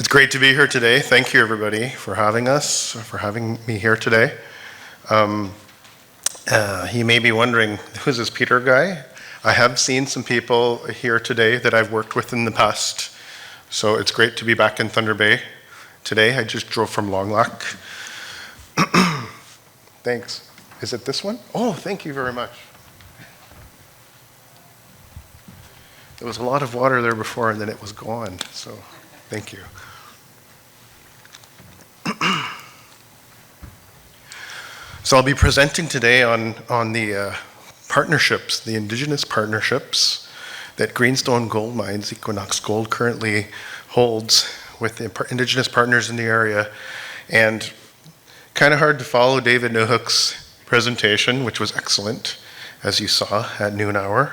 It's great to be here today. Thank you, everybody, for having us, for having me here today. You may be wondering, who's this Peter guy? I have seen some people here today that I've worked with in the past, so it's great to be back in Thunder Bay today. I just drove from Long Lac. Thanks. Is it this one? Oh, thank you very much. There was a lot of water there before, and then it was gone, so thank you. So I'll be presenting today on the partnerships, the Indigenous partnerships that Greenstone Gold Mines, Equinox Gold, currently holds with the Indigenous partners in the area. And kind of hard to follow David Newhook's presentation, which was excellent, as you saw at noon hour.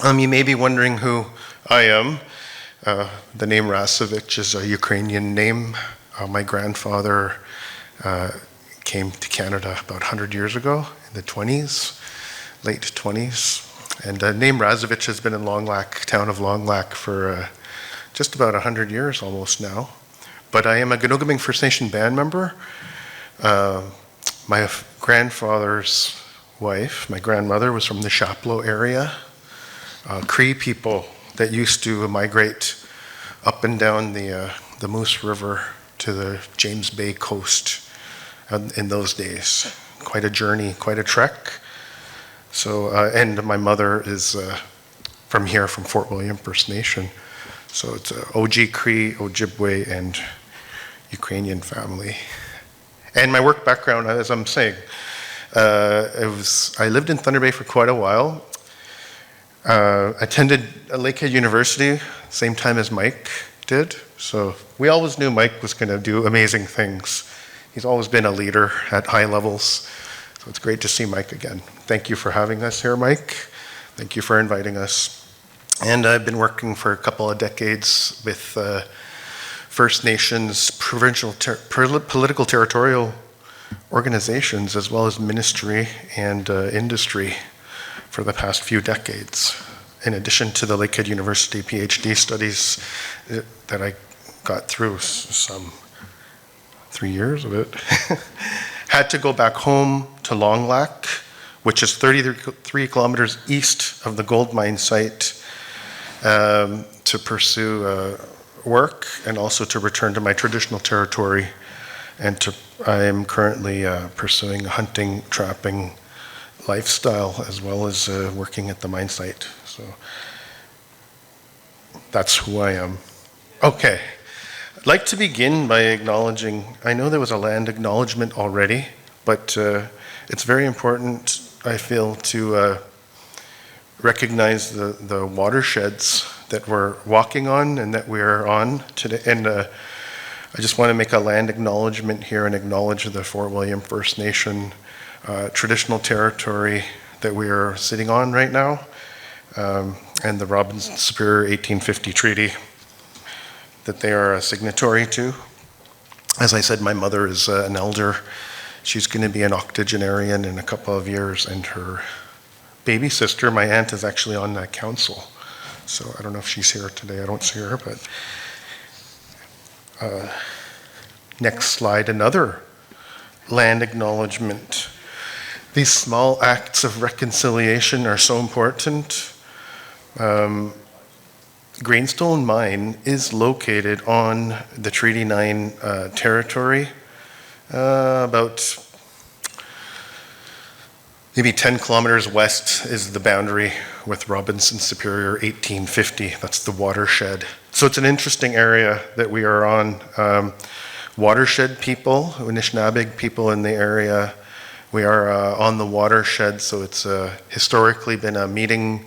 You may be wondering who I am. The name Rasevych is a Ukrainian name. My grandfather came to Canada about 100 years ago in the 20s, late 20s. And the name Rasevych has been in Long Lac, town of Long Lac, for just about 100 years almost now. But I am a Ginoogaming First Nation band member. My grandfather's wife, my grandmother, was from the Chapleau area. Cree people that used to migrate up and down the Moose River to the James Bay coast in those days. Quite a journey, quite a trek. So, and my mother is from here, from Fort William First Nation. So it's OG Cree, Ojibwe, and Ukrainian family. And my work background, as I'm saying, I lived in Thunder Bay for quite a while. Attended Lakehead University, same time as Mike did. So we always knew Mike was going to do amazing things. He's always been a leader at high levels. So it's great to see Mike again. Thank you for having us here, Mike. Thank you for inviting us. And I've been working for a couple of decades with First Nations, provincial, political territorial organizations, as well as ministry and industry for the past few decades, in addition to the Lakehead University PhD studies that I got through, some 3 years of it. Had to go back home to Long Lac, which is 33 kilometers east of the gold mine site, to pursue work and also to return to my traditional territory. And I am currently pursuing a hunting, trapping lifestyle, as well as working at the mine site. So that's who I am. Okay. I'd like to begin by acknowledging, I know there was a land acknowledgement already, but it's very important, I feel, to recognize the watersheds that we're walking on and that we're on today. And I just want to make a land acknowledgement here and acknowledge the Fort William First Nation traditional territory that we are sitting on right now, and the Robinson-Superior 1850 Treaty that they are a signatory to. As I said, my mother is an elder. She's going to be an octogenarian in a couple of years, and her baby sister, my aunt, is actually on that council. So I don't know if she's here today. I don't see her, but next slide, another land acknowledgement. These small acts of reconciliation are so important. Greenstone Mine is located on the Treaty 9 territory, about maybe 10 kilometers west is the boundary with Robinson-Superior 1850. That's the watershed. So it's an interesting area that we are on. Watershed people, Anishinaabeg people in the area, we are on the watershed, so it's historically been a meeting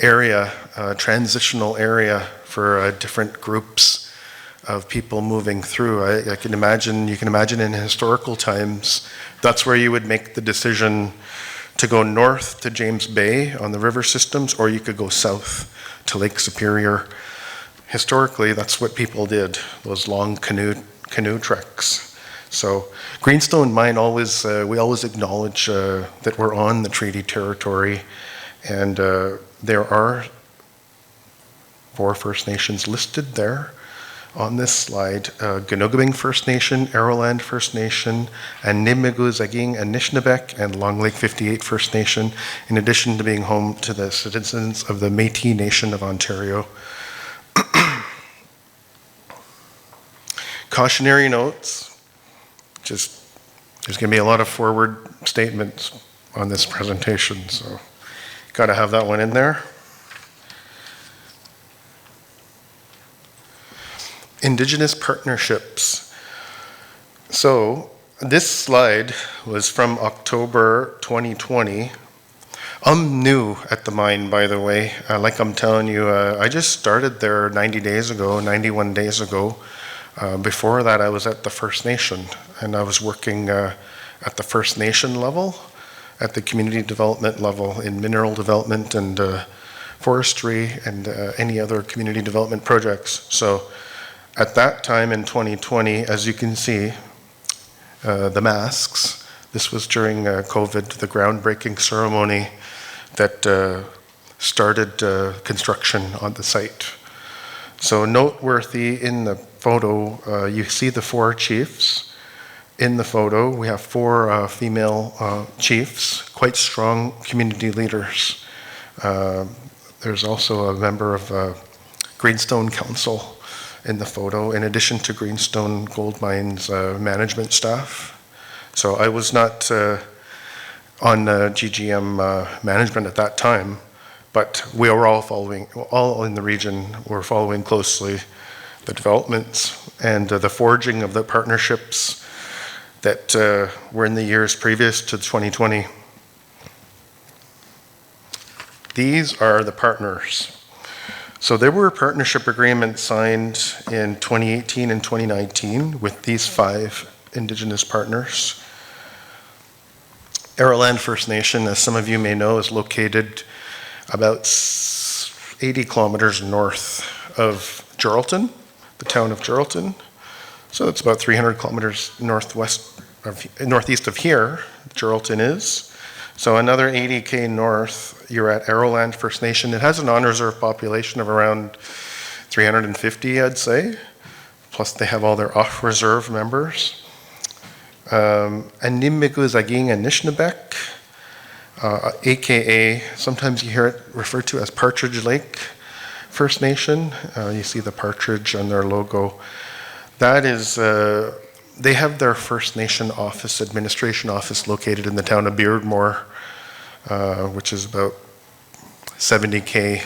area, transitional area for different groups of people moving through. You can imagine in historical times, that's where you would make the decision to go north to James Bay on the river systems, or you could go south to Lake Superior. Historically, that's what people did, those long canoe treks. So Greenstone Mine, we always acknowledge that we're on the treaty territory, and there are 4 First Nations listed there on this slide, Ginoogaming First Nation, Aroland First Nation, Animbiigoo Zaagi'igan Anishinaabek, and Long Lake 58 First Nation, in addition to being home to the citizens of the Metis Nation of Ontario. Cautionary notes, there's going to be a lot of forward statements on this presentation, so got to have that one in there. Indigenous partnerships. So this slide was from October 2020. I'm new at the mine, by the way. Like I'm telling you, I just started there 90 days ago, 91 days ago. Before that, I was at the First Nation, and I was working at the First Nation level, at the community development level in mineral development and forestry and any other community development projects. So at that time in 2020, as you can see, the masks, this was during COVID, the groundbreaking ceremony that started construction on the site. So noteworthy in the photo, you see the 4 chiefs in the photo. We have 4 female chiefs, quite strong community leaders. There's also a member of Greenstone Council in the photo, in addition to Greenstone Gold Mine's management staff. So I was not on GGM management at that time, but we were all in the region were following closely the developments and the forging of the partnerships that were in the years previous to 2020. These are the partners. So there were partnership agreements signed in 2018 and 2019 with these 5 Indigenous partners. Aroland First Nation, as some of you may know, is located about 80 kilometers north of Geraldton, the town of Geraldton. So it's about 300 kilometers northeast of here, Geraldton is. So another 80K north, you're at Aroland First Nation. It has an on-reserve population of around 350, I'd say. Plus they have all their off-reserve members. Animbiigoo Zaagi'igan Anishinaabek, AKA, sometimes you hear it referred to as Partridge Lake First Nation. You see the partridge on their logo. That is, they have their First Nation office, administration office, located in the town of Beardmore, which is about 70K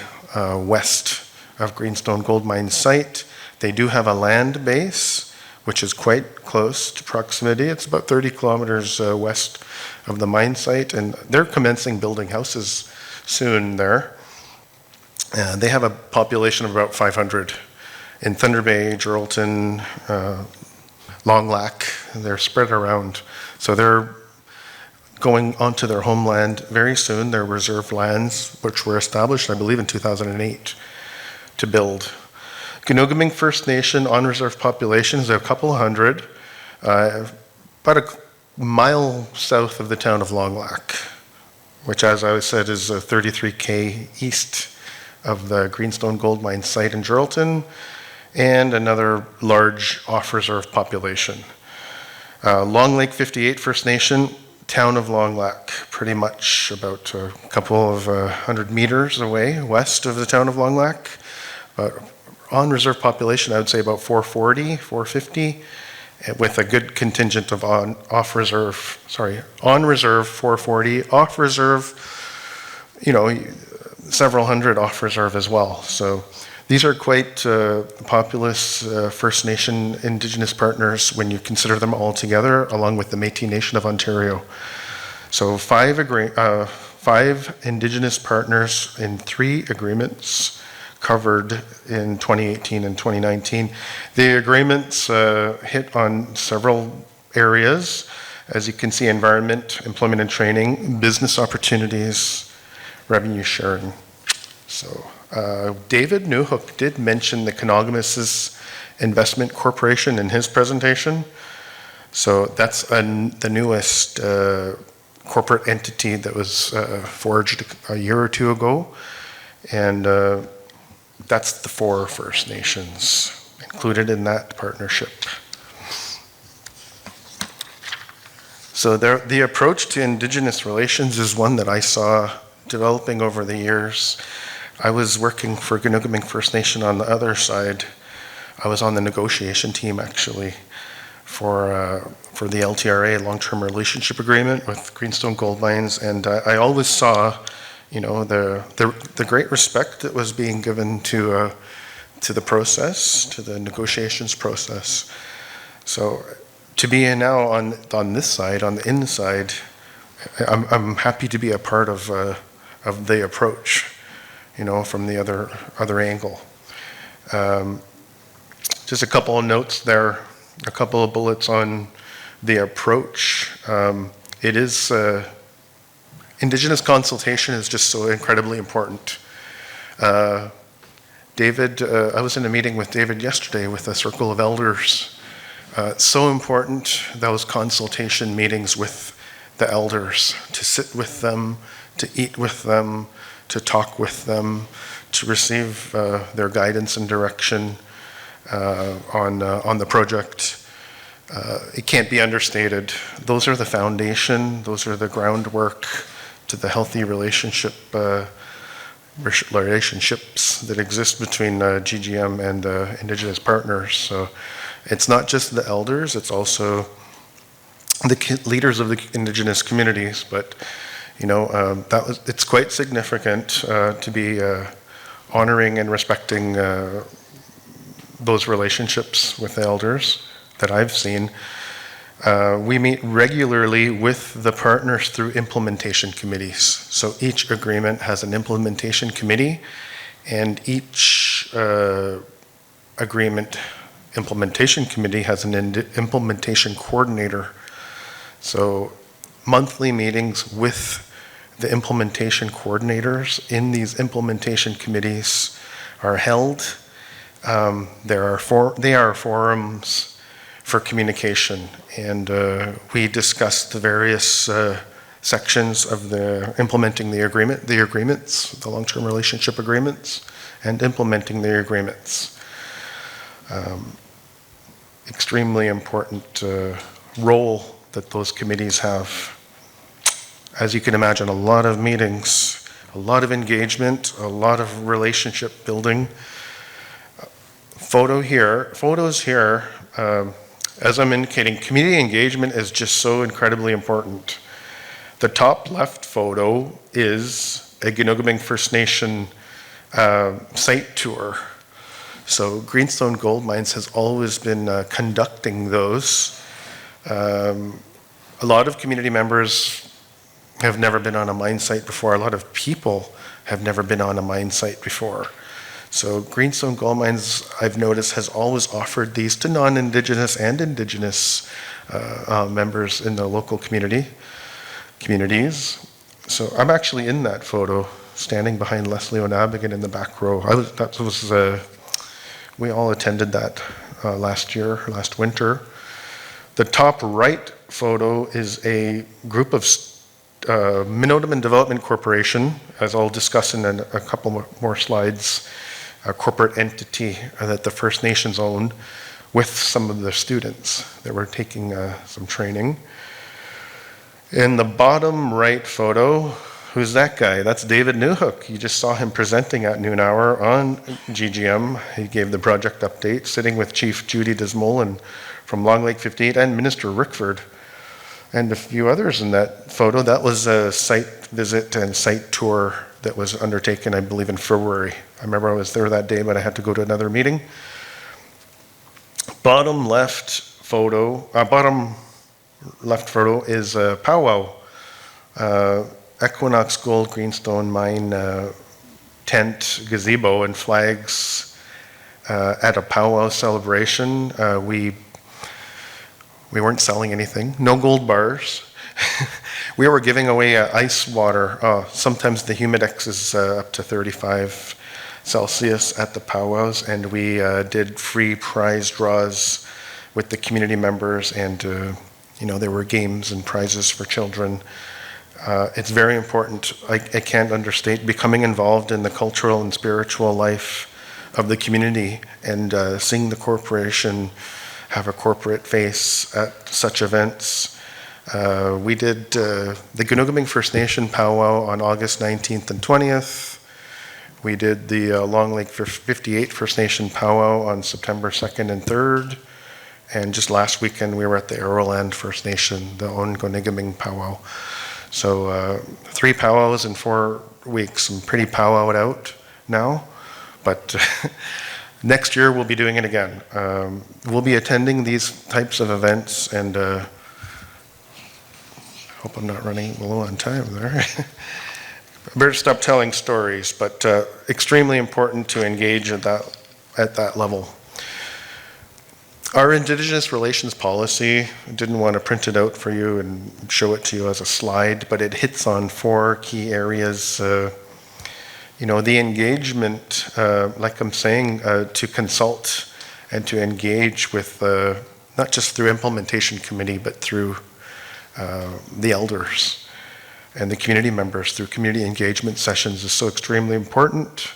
west of Greenstone Gold Mine site. They do have a land base, which is quite close to proximity. It's about 30 kilometers west of the mine site, and they're commencing building houses soon there. They have a population of about 500 in Thunder Bay, Geraldton, Long Lac. They're spread around. So they're going onto their homeland very soon, their reserve lands, which were established, I believe, in 2008 to build. Ginoogaming First Nation on-reserve population is a couple hundred, about a mile south of the town of Long Lac, which, as I said, is 33K east of the Greenstone Gold Mine site in Geraldton, and another large off-reserve population. Long Lake 58 First Nation, town of Long Lac, pretty much about a couple of 100 meters away west of the town of Long Lac. On-reserve population, I would say about 440, 450, with a good contingent of on-reserve 440, off-reserve, several hundred off-reserve as well. So these are quite populous First Nation Indigenous partners when you consider them all together, along with the Metis Nation of Ontario. So 5 Indigenous partners in 3 agreements covered in 2018 and 2019. The agreements hit on several areas. As you can see, environment, employment and training, business opportunities, revenue sharing. So David Newhook did mention the Ginoogaming Investment Corporation in his presentation. So that's the newest corporate entity that was forged a year or 2 ago. And that's the 4 First Nations included in that partnership. So the approach to Indigenous relations is one that I saw developing over the years. I was working for Ginoogaming First Nation on the other side. I was on the negotiation team, actually, for the LTRA, Long-Term Relationship Agreement with Greenstone Gold Mines, and I always saw, the great respect that was being given to the process, to the negotiations process. So to be now on this side, on the inside, I'm happy to be a part of the approach, from the other angle. Just a couple of notes there, a couple of bullets on the approach. It is Indigenous consultation is just so incredibly important. David, I was in a meeting with David yesterday with a circle of elders. So important, those consultation meetings with the elders, to sit with them, to eat with them, to talk with them, to receive their guidance and direction on the project. It can't be understated. Those are the foundation, those are the groundwork to the healthy relationships that exist between GGM and Indigenous partners. So it's not just the elders, it's also the leaders of the Indigenous communities, but it's quite significant to be honoring and respecting those relationships with the elders that I've seen. We meet regularly with the partners through implementation committees. So each agreement has an implementation committee, and each implementation committee has an implementation coordinator. So monthly meetings with the implementation coordinators in these implementation committees are held. They are forums for communication, and we discuss the various sections of implementing the agreements, the long-term relationship agreements, and implementing the agreements. Extremely important role that those committees have. As you can imagine, a lot of meetings, a lot of engagement, a lot of relationship building. Photos here, as I'm indicating, community engagement is just so incredibly important. The top left photo is a Ginoogaming First Nation site tour. So Greenstone Gold Mines has always been conducting those. A lot of community members have never been on a mine site before. A lot of people have never been on a mine site before. So Greenstone Gold Mines, I've noticed, has always offered these to non-Indigenous and Indigenous members in the local communities. So I'm actually in that photo, standing behind Leslie O'Nabigan in the back row. We all attended that last winter. The top right photo is a group of Ginoogaming Development Corporation, as I'll discuss in a couple more slides, a corporate entity that the First Nations own, with some of the students that were taking some training. In the bottom right photo, who's that guy? That's David Newhook. You just saw him presenting at noon hour on GGM. He gave the project update, sitting with Chief Judy Desmolin from Long Lake 58 and Minister Rickford, and a few others in that photo. That was a site visit and site tour that was undertaken, I believe, in February. I remember I was there that day, but I had to go to another meeting. Bottom left photo is a powwow. Equinox Gold Greenstone Mine tent, gazebo, and flags at a powwow celebration. We weren't selling anything, no gold bars. We were giving away ice water. Sometimes the humidex is up to 35 Celsius at the powwows, and we did free prize draws with the community members, and there were games and prizes for children. It's very important. I can't understate becoming involved in the cultural and spiritual life of the community, and seeing the corporation have a corporate face at such events. We did the Ginoogaming First Nation powwow on August 19th and 20th. We did the Long Lake 58 First Nation powwow on September 2nd and 3rd. And just last weekend, we were at the Aroland First Nation, the Ginoogaming powwow. So 3 powwows in 4 weeks. I'm pretty powwowed out now, but next year we'll be doing it again. We'll be attending these types of events, and hope I'm not running low on time there. I better stop telling stories, but extremely important to engage at that level. Our Indigenous relations policy, I didn't want to print it out for you and show it to you as a slide, but it hits on 4 key areas. The engagement, like I'm saying, to consult and to engage with, not just through implementation committee, but through the elders and the community members through community engagement sessions is so extremely important.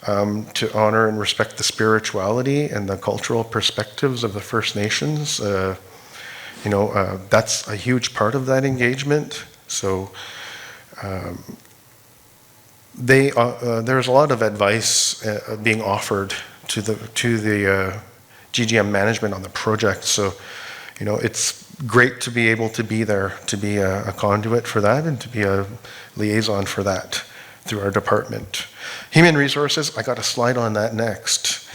To honor and respect the spirituality and the cultural perspectives of the First Nations. That's a huge part of that engagement. So there's a lot of advice being offered to the GGM management on the project. So, it's great to be able to be there, to be a conduit for that and to be a liaison for that through our department. Human resources, I got a slide on that next.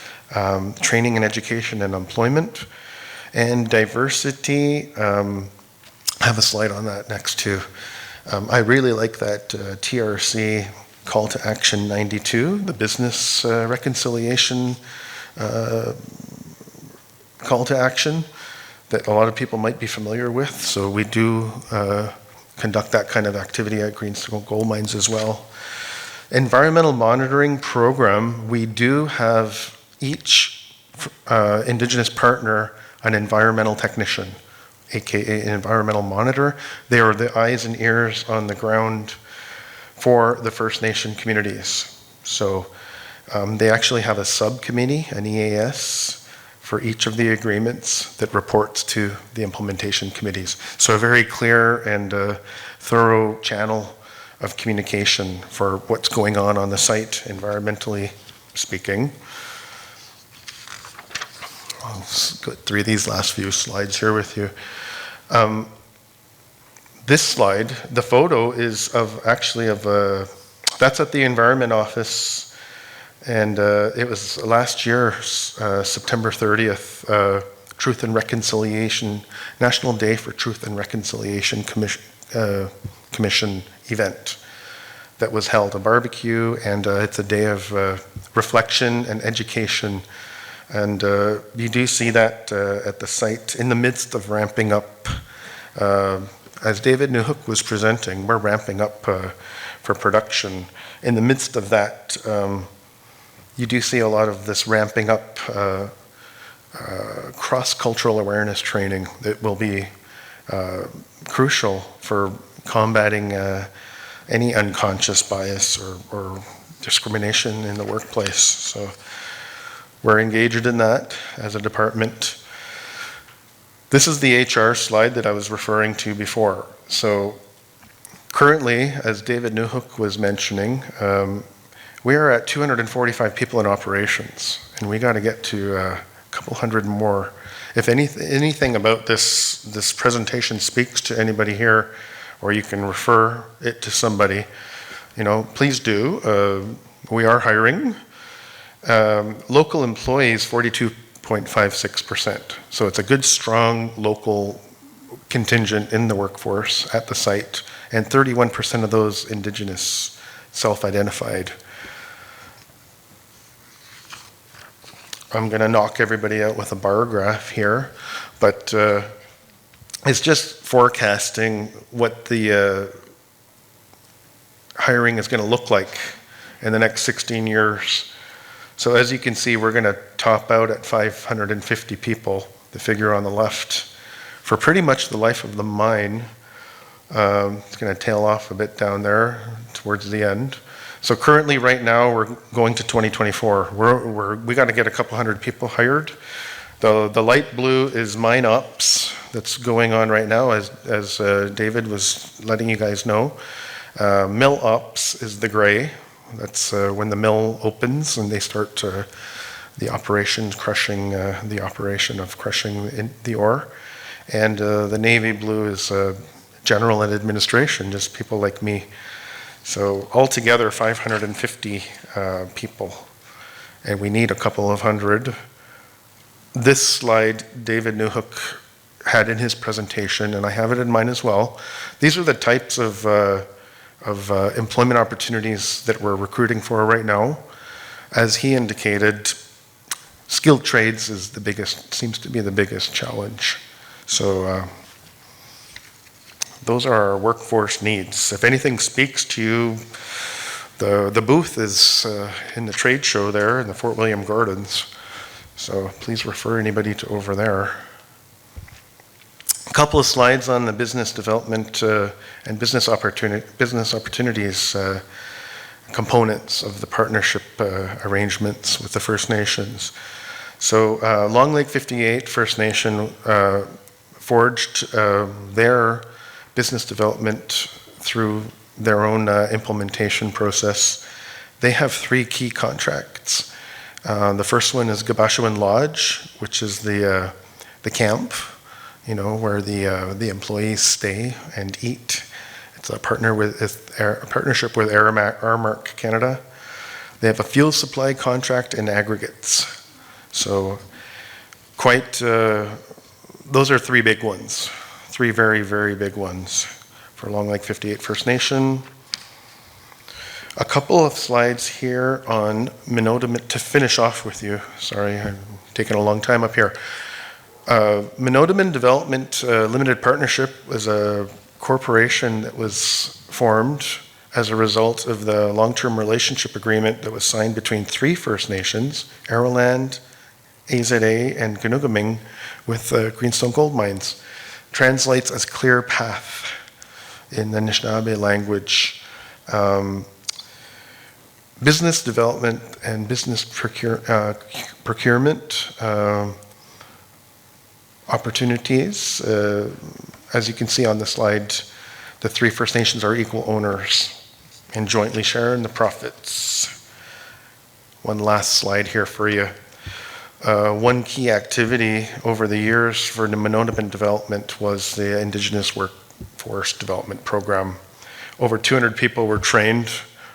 Training and education and employment. And diversity, I have a slide on that next too. I really like that TRC call to action 92, the business reconciliation call to action that a lot of people might be familiar with. So we do conduct that kind of activity at Greenstone Gold Mines as well. Environmental monitoring program, we do have each Indigenous partner an environmental technician, aka an environmental monitor. They are the eyes and ears on the ground for the First Nation communities. So they actually have a subcommittee, an EAS, for each of the agreements that reports to the implementation committees. So a very clear and thorough channel of communication for what's going on the site, environmentally speaking. I'll go through these last few slides here with you. This slide, the photo is that's at the Environment Office, and it was last year, September 30th, Truth and Reconciliation, National Day for Truth and Reconciliation Commission event that was held, a barbecue, and it's a day of reflection and education. And you do see that at the site in the midst of ramping up. As David Newhook was presenting, we're ramping up for production. In the midst of that, you do see a lot of this ramping up cross-cultural awareness training that will be crucial for combating any unconscious bias or discrimination in the workplace. So we're engaged in that as a department. This is the HR slide that I was referring to before. So currently, as David Newhook was mentioning, we are at 245 people in operations, and we got to get to a couple hundred more. If anything about this presentation speaks to anybody here, or you can refer it to somebody, please do. We are hiring. Local employees, 42.56%. So it's a good, strong local contingent in the workforce at the site, and 31% of those Indigenous self-identified. I'm going to knock everybody out with a bar graph here, but it's just forecasting what the hiring is going to look like in the next 16 years. So as you can see, we're going to top out at 550 people, the figure on the left, for pretty much the life of the mine. It's going to tail off a bit down there towards the end. So currently, right now, we're going to 2024. We got to get a couple hundred people hired. The light blue is mine ops that's going on right now, as David was letting you guys know. Mill ops is the gray. That's when the mill opens and they start the operation of crushing the ore. And the navy blue is general and administration, just people like me. So altogether, 550 people, and we need a couple of hundred. This slide, David Newhook had in his presentation, and I have it in mine as well. These are the types of employment opportunities that we're recruiting for right now. As he indicated, skilled trades is seems to be the biggest challenge. So those are our workforce needs. If anything speaks to you, the booth is in the trade show there in the Fort William Gardens. So please refer anybody to over there. A couple of slides on the business development and business opportunities components of the partnership arrangements with the First Nations. So Long Lake 58 First Nation forged their business development through their own implementation process. They have 3 key contracts. The first one is Gabashuan Lodge, which is the camp, where the employees stay and eat. It's a partnership with Aramark Canada. They have a fuel supply contract and aggregates. So those are 3 big ones, 3 very, very big ones for Long Lake 58 First Nation. A couple of slides here on Menominee to finish off with you. Sorry, I'm taking a long time up here. Menominee Development Limited Partnership was a corporation that was formed as a result of the long-term relationship agreement that was signed between 3 First Nations, Aroland, AZA, and Ginoogaming, with Greenstone Gold Mines. Translates as clear path in the Anishinaabe language. Business development and business procurement opportunities. As you can see on the slide, the 3 First Nations are equal owners and jointly share in the profits. One last slide here for you. One key activity over the years for the Menominee development was the Indigenous Workforce Development Program. Over 200 people were trained.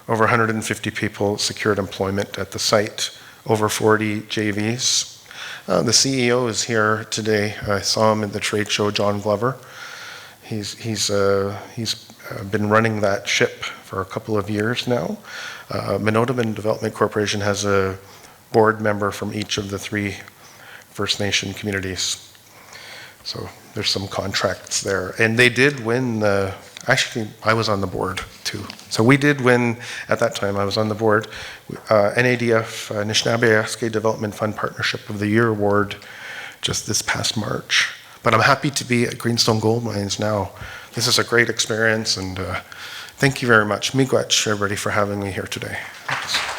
Over 150 people secured employment at the site, over 40 JVs. The CEO is here today. I saw him at the trade show, John Glover. He's been running that ship for a couple of years now. Menominee Development Corporation has a board member from each of the 3 First Nation communities. So there's some contracts there. And they did win actually, I was on the board too. So we did win, at that time I was on the board, NADF, Anishinaabe Development Fund Partnership of the Year Award just this past March. But I'm happy to be at Greenstone Gold Mines now. This is a great experience, and thank you very much. Miigwech, everybody, for having me here today. Thanks.